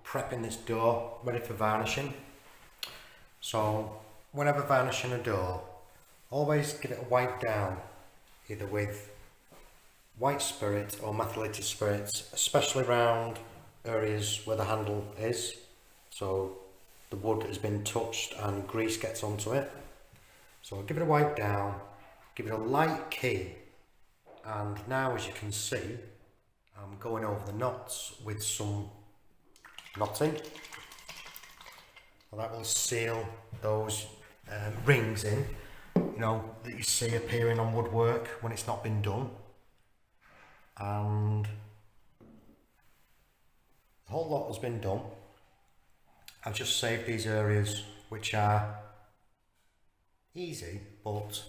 prepping this door ready for varnishing. So whenever varnishing a door, always give it a wipe down, either with white spirit or methylated spirits, especially around areas where the handle is, so the wood has been touched and grease gets onto it. So I'll give it a wipe down, give it a light key, and now as you can see I'm going over the knots with some knotting. Well, that will seal those rings in, you know, that you see appearing on woodwork when it's not been done. And the whole lot has been done. I've just saved these areas which are easy but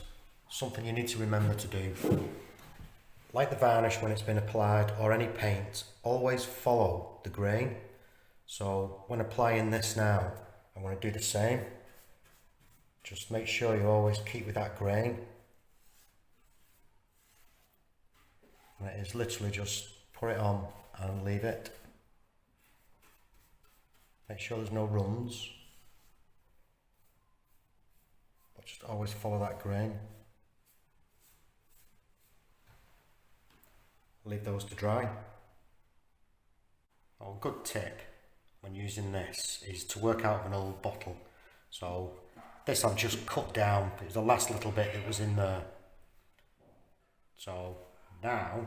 something you need to remember to do. Like the varnish when it's been applied, or any paint, always follow the grain. So when applying this now, I'm going to do the same. Just make sure you always keep with that grain. And it is literally just put it on and leave it. Make sure there's no runs. But just always follow that grain. Leave those to dry. A good tip when using this is to work out of an old bottle. So this I've just cut down, it was the last little bit that was in there. So now,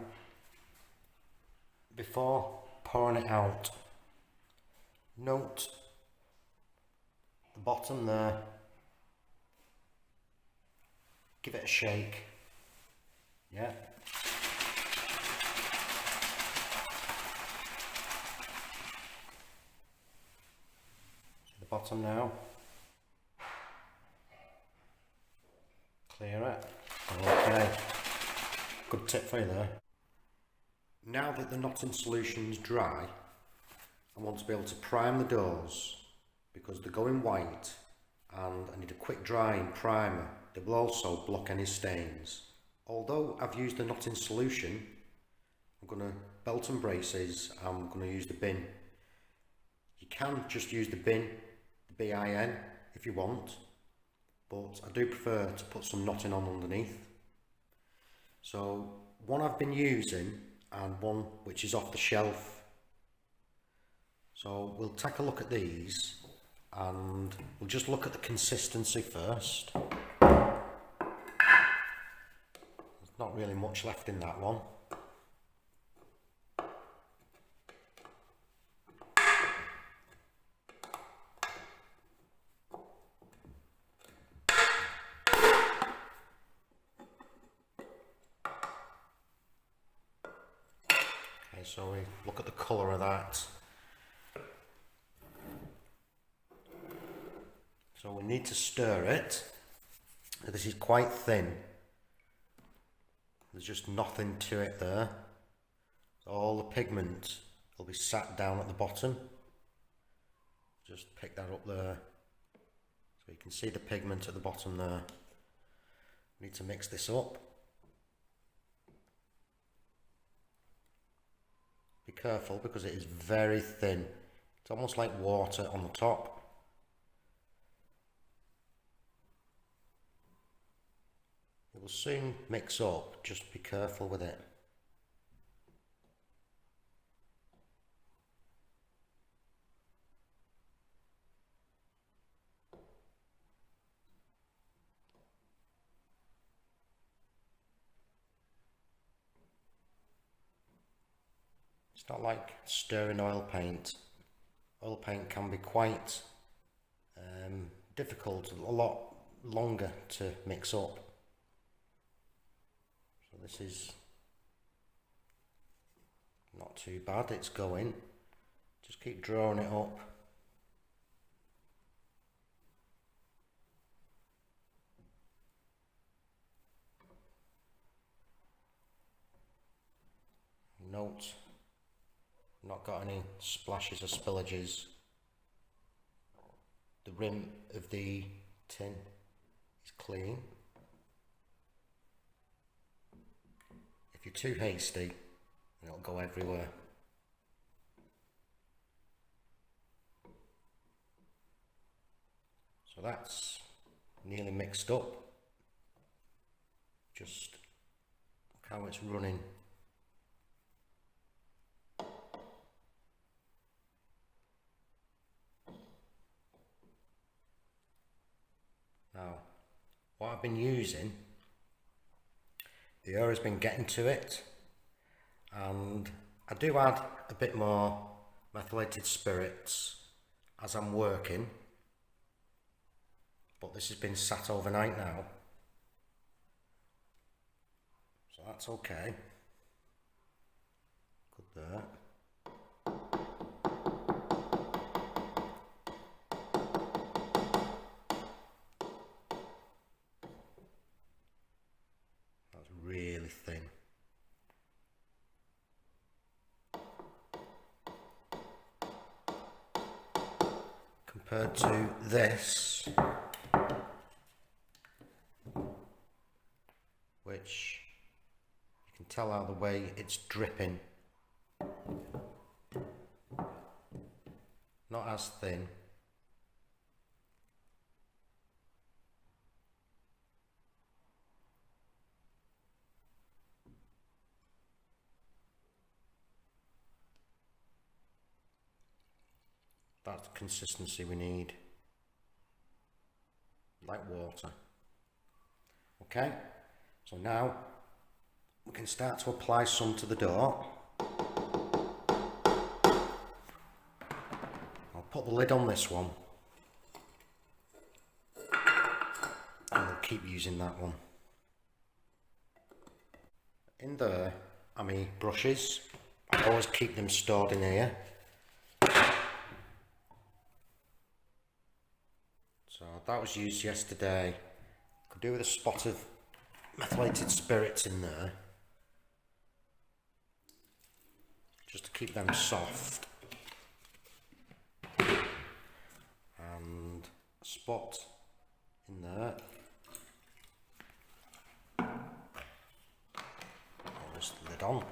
before pouring it out, note the bottom there, give it a shake, yeah. The bottom now, clear it, okay, good tip for you there. Now that the knotting solution's dry, I want to be able to prime the doors because they're going white and I need a quick drying primer that will also block any stains. Although I've used the knotting solution, I'm going to belt and braces, I'm going to use the bin. You can just use the bin, the B.I.N, if you want, but I do prefer to put some knotting on underneath. So one I've been using and one which is off the shelf. So we'll take a look at these and we'll just look at the consistency first. There's not really much left in that one. Okay, so we look at the colour of that. So we need to stir it. This is quite thin. There's just nothing to it there. All the pigment will be sat down at the bottom. Just pick that up there. So you can see the pigment at the bottom there. We need to mix this up. Be careful because it is very thin. It's almost like water on the top. It will soon mix up, just be careful with it. It's not like stirring oil paint. Oil paint can be quite difficult, a lot longer to mix up. So this is not too bad, it's going. Just keep drawing it up. Note, not got any splashes or spillages. The rim of the tin is clean. If you're too hasty, it'll go everywhere. So that's nearly mixed up. Just look how it's running. Now, what I've been using, the air has been getting to it, and I do add a bit more methylated spirits as I'm working, but this has been sat overnight now, so that's okay. Good there. That's really thin. Compared to this, which you can tell out the way it's dripping. Not as thin. That's the consistency we need. Like water. Okay, so now we can start to apply some to the door. I'll put the lid on this one, and we'll keep using that one. In there are my brushes. I always keep them stored in here. So that was used yesterday. Could do with a spot of methylated spirits in there, just to keep them soft. And a spot in there. I'll just lid on.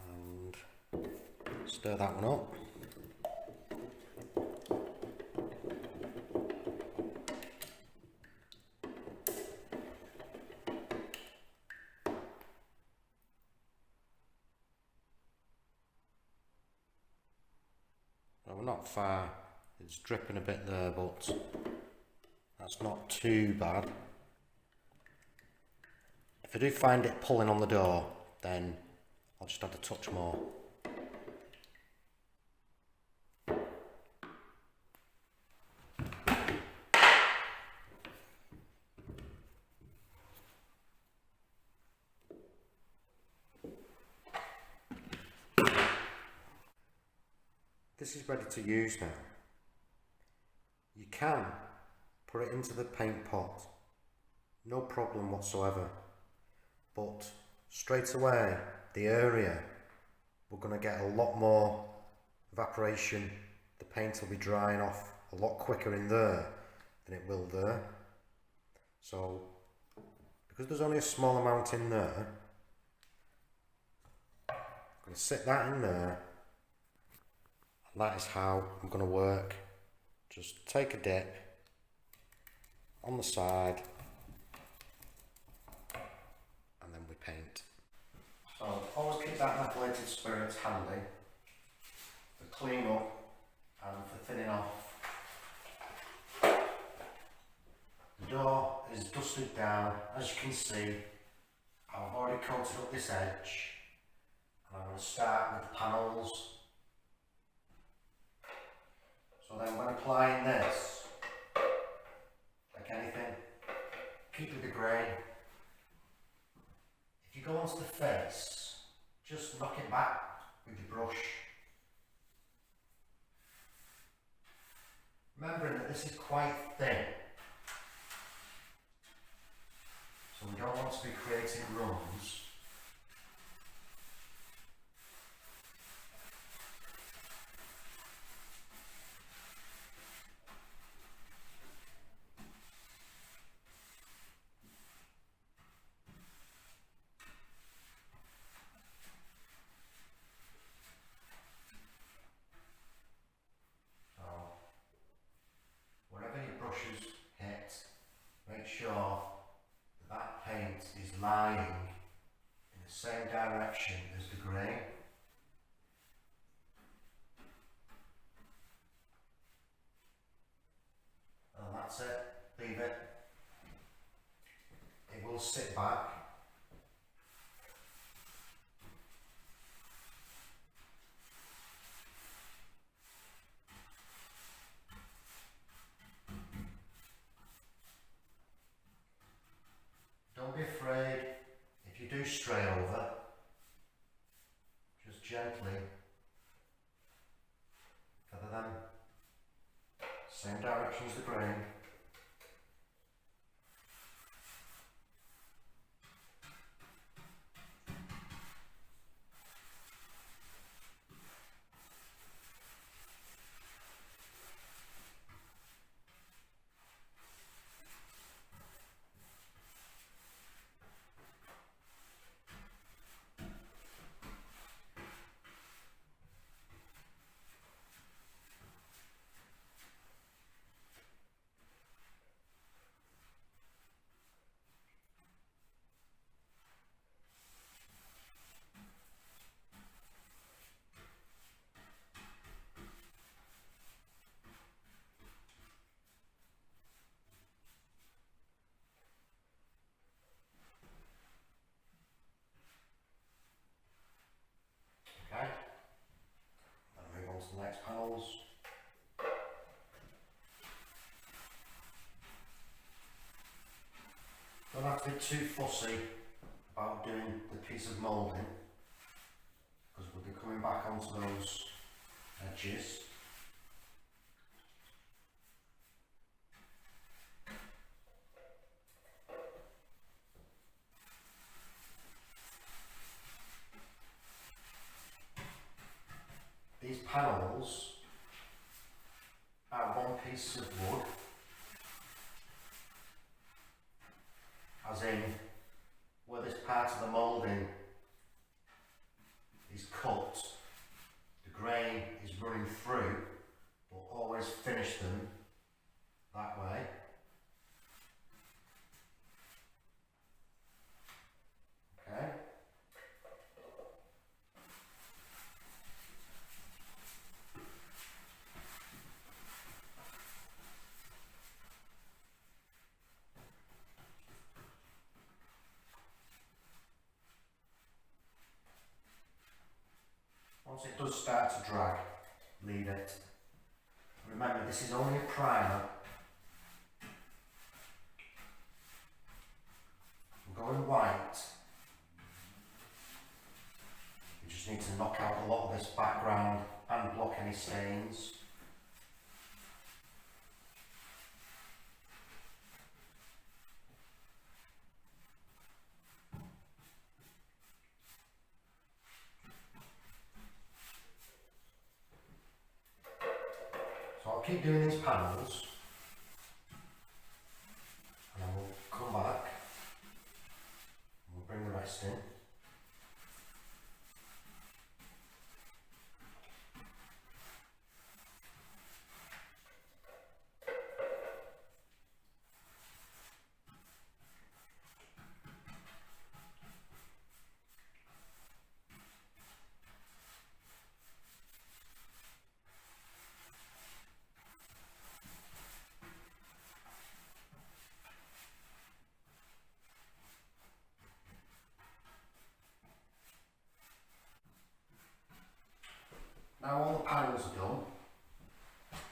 And stir that one up. Well, we're not far, it's dripping a bit there, but that's not too bad. If I do find it pulling on the door, then I'll just add a touch more. This is ready to use now. You can put it into the paint pot, no problem whatsoever, but straight away the area, we're going to get a lot more evaporation. The paint will be drying off a lot quicker in there than it will there. So because there's only a small amount in there, I'm going to sit that in there. That is how I'm going to work. Just take a dip on the side and then we paint. So always keep that methylated spirits handy for clean up and for thinning off. The door is dusted down, as you can see. I've already coated up this edge and I'm going to start with the panels. So then when applying this, like anything, keep with the grain. If you go onto the face, just knock it back with your brush. Remembering that this is quite thin, so we don't want to be creating runs. make sure that that paint is lying in the same direction as the grain. And that's it, leave it. It will sit back. Don't be afraid if you do stray over, just gently feather them, same direction as the grain. Okay, then move on to the next panels. Don't have to be too fussy about doing the piece of moulding, because we'll be coming back onto those edges. These panels are one piece of wood, as in where this part of the moulding is cut, the grain is running through, but always finish them that way. Okay. Once it does start to drag, leave it. Remember, this is only a primer. I'm going white. You just need to knock out a lot of this background and block any stains. So I'll keep doing these panels, and then we'll come back and we'll bring the rest in. Now all the panels are done,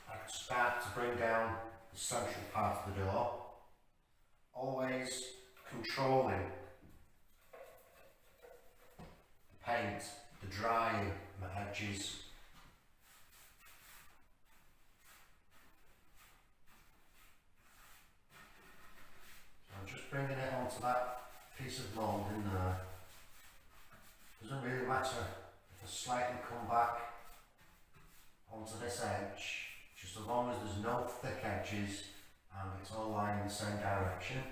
I can start to bring down the central part of the door, always controlling the paint, the drying, the edges. So I'm just bringing it onto that piece of mould in there. Doesn't really matter if I slightly come back onto this edge, just as long as there's no thick edges and it's all lying in the same direction.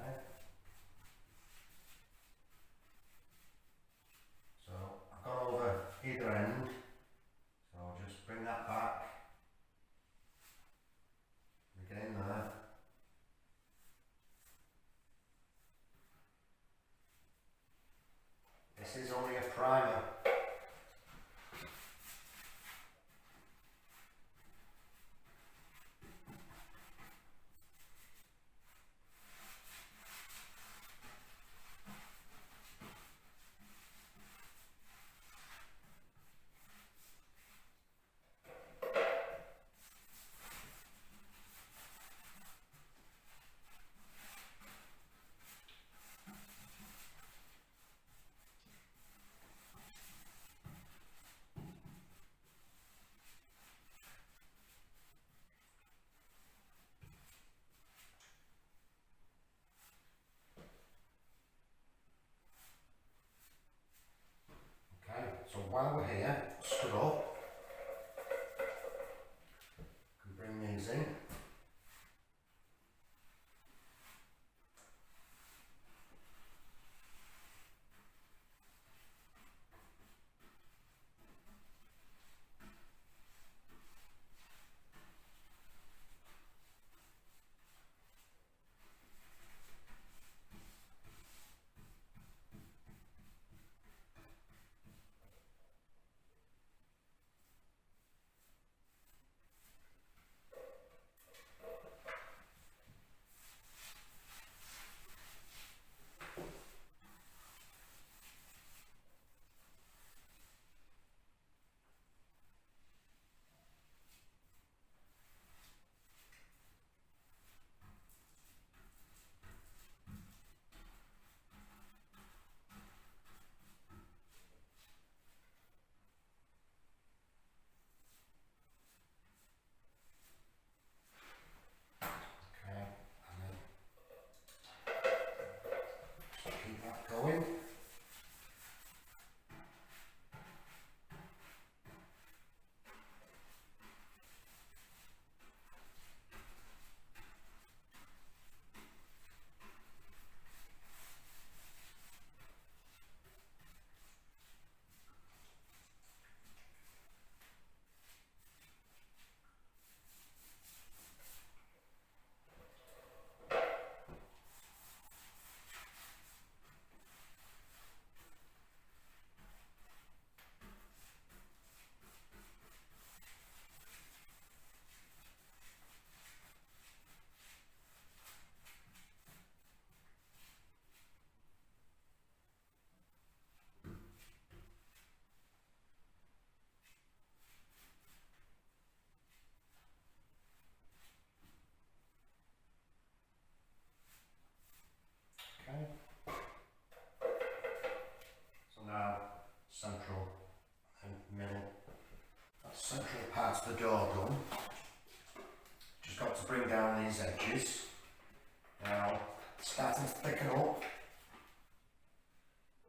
Okay. This is only a primer. So while we're here, stood up, can bring these in. Keep that going. Okay. So now central and middle. That's central part of the door done. Just got to bring down these edges. Now it's starting to thicken up.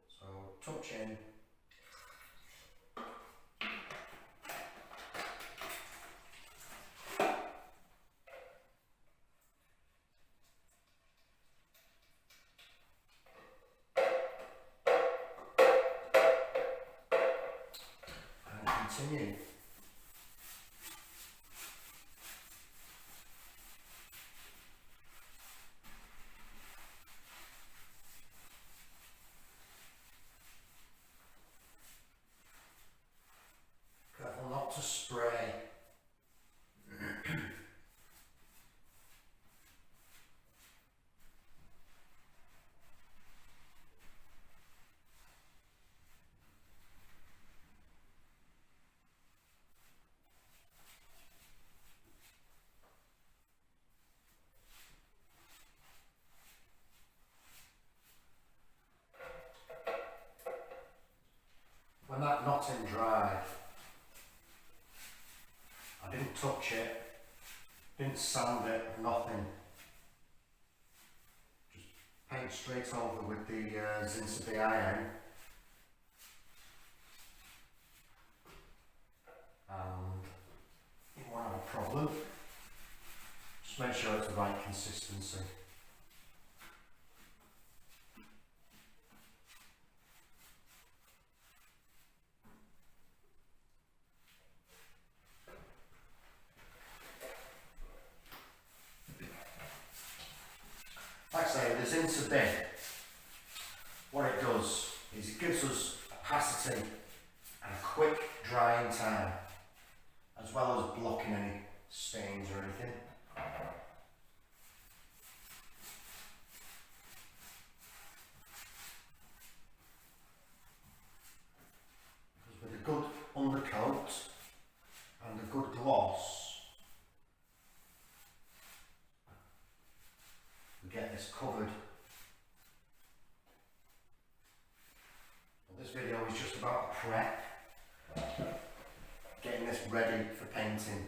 So touch in. Continue. Careful not to spray. When that knotting dried, I didn't touch it, didn't sand it, nothing. Just paint straight over with the Zinsser B.I.N. And you won't have a problem. Just make sure it's the right consistency. Like I say, the Zinsser B.I.N, what it does, is it gives us opacity and a quick drying time, as well as blocking any stains or anything. Because with a good undercoat and a good gloss, we get this covered. This video is just about prep, getting this ready for painting.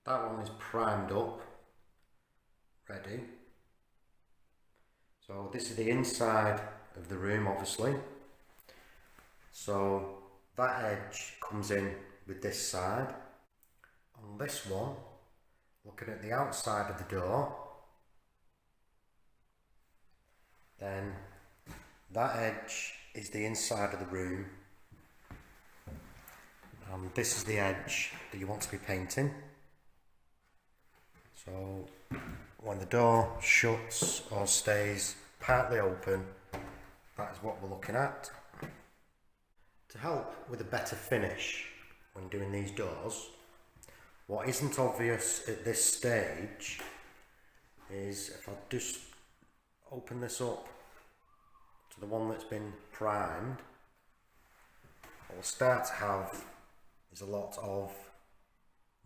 That one is primed up, ready. So this is the inside of the room, obviously. So that edge comes in with this side. On this one, looking at the outside of the door, then that edge is the inside of the room, and this is the edge that you want to be painting. So when the door shuts or stays partly open, that is what we're looking at. To help with a better finish when doing these doors, what isn't obvious at this stage is if I just open this up to the one that's been primed, what we'll start to have is a lot of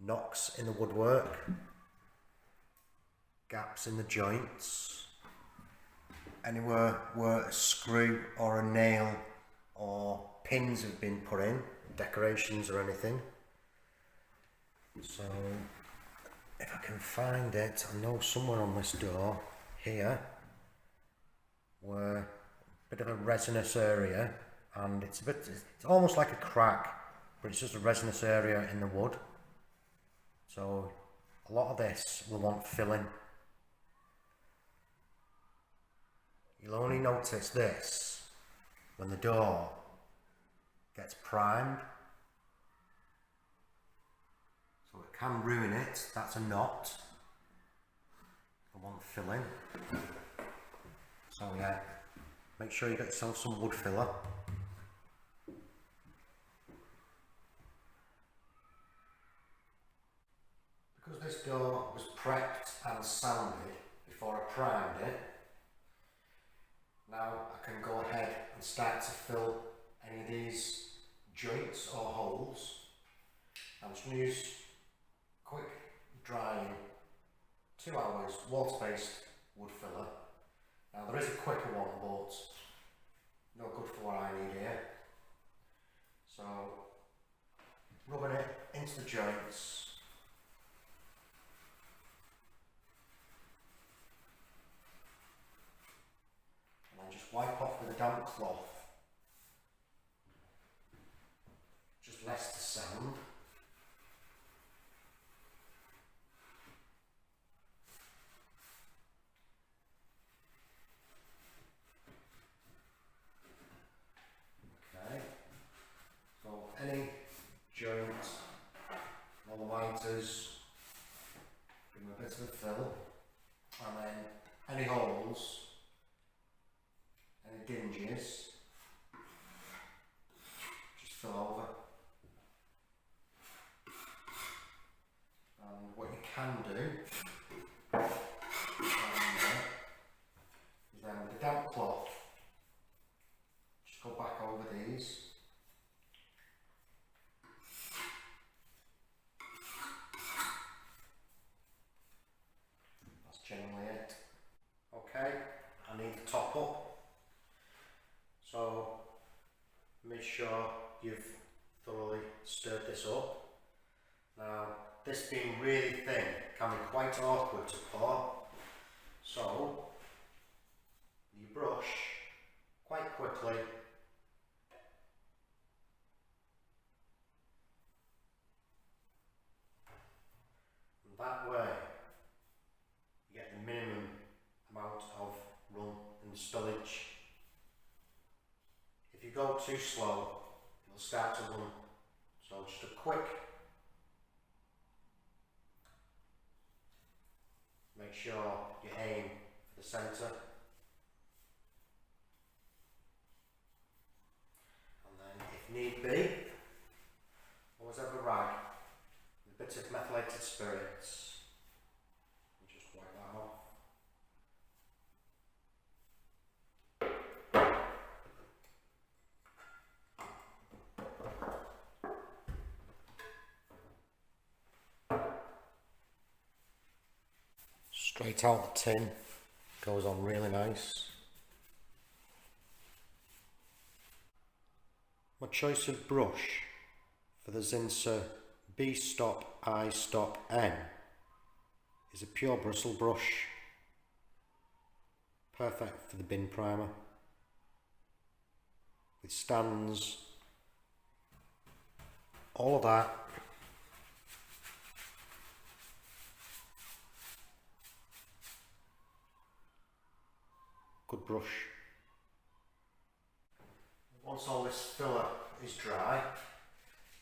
knocks in the woodwork, gaps in the joints, anywhere where a screw or a nail or pins have been put in, decorations or anything. So if I can find it, I know somewhere on this door here where a bit of a resinous area, and it's almost like a crack, but it's just a resinous area in the wood. So a lot of this will want filling. You'll only notice this when the door gets primed. So it can ruin it. That's a knot. I want filling. So yeah, make sure you get yourself some wood filler. Because this door was prepped and sanded before I primed it, now I can go ahead and start to fill any of these joints or holes. I'm just going to use quick drying 2 hours water-based wood filler. Now there is a quicker one, but no good for what I need here. So rubbing it into the joints. Just wipe off with a damp cloth, just less to sand. Okay, so any joint, all the miters, give them a bit of a fill, and then any holes, any dinges, just fill over. can do is then with a damp cloth, just go back over these. That's generally it. Okay, I need to top up. So make sure you've thoroughly stirred this up. Now, this being really thin can be quite awkward to pour, so you brush quite quickly and that way you get the minimum amount of run and spillage. If you go too slow, it'll start to run, so just a quick. Make sure you aim for the centre, and then if need be, always have a rag with a bit of methylated spirits and just wipe that off. Straight out the tin, goes on really nice. My choice of brush for the Zinsser B.I.N is a pure bristle brush, perfect for the bin primer. Withstands all of that. Good brush. Once all this filler is dry,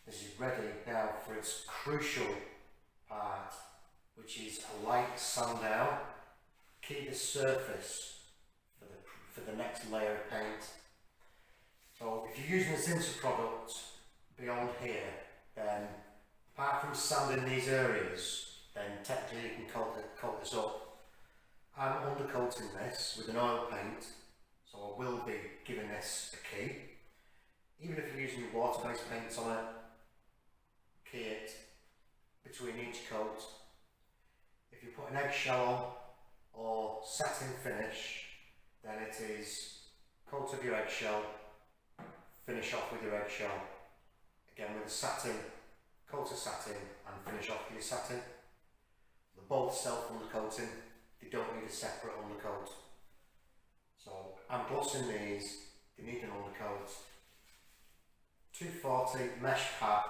this is ready now for its crucial part, which is a light sand down. Keep the surface for the next layer of paint. So if you're using a Zinsser product beyond here, then apart from sanding these areas, then technically you can coat this up. I'm undercoating this with an oil paint, so I will be giving this a key. Even if you're using water-based paints on it, key it between each coat. If you put an eggshell on or satin finish, then it is coat of your eggshell, finish off with your eggshell. Again with a satin, coat of satin and finish off with your satin. They're both self-undercoating. They don't need a separate undercoat. So I'm glossing these, they need an undercoat. 240 mesh pad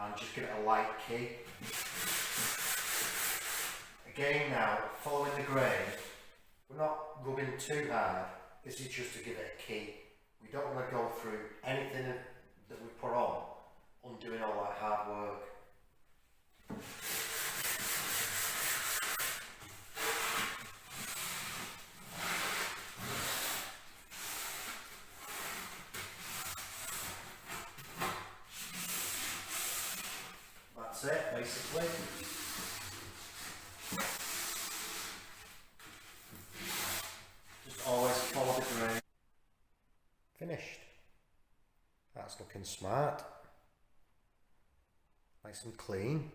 and just give it a light key. Again now, following the grain, we're not rubbing too hard, this is just to give it a key. We don't want to go through anything that we put on, undoing all that hard work. That's it, basically. Just always follow the grain. Finished. That's looking smart. Nice and clean.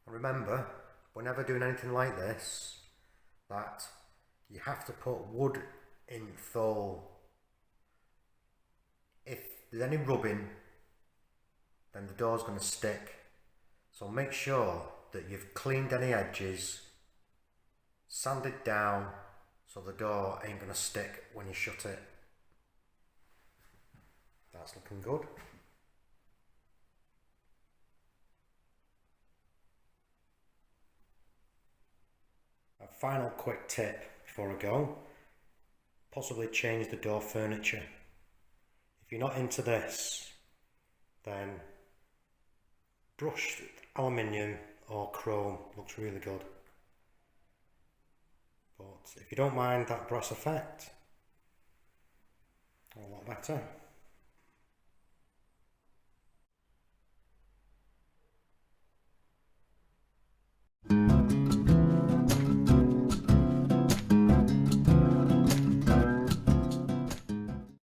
And remember, whenever doing anything like this, that you have to put wood in thole. If there's any rubbing, then the door's going to stick. So make sure that you've cleaned any edges, sanded down, so the door ain't going to stick when you shut it. That's looking good. A final quick tip before I go, possibly change the door furniture. If you're not into this, then brushed aluminium or chrome looks really good. But if you don't mind that brass effect, a lot better.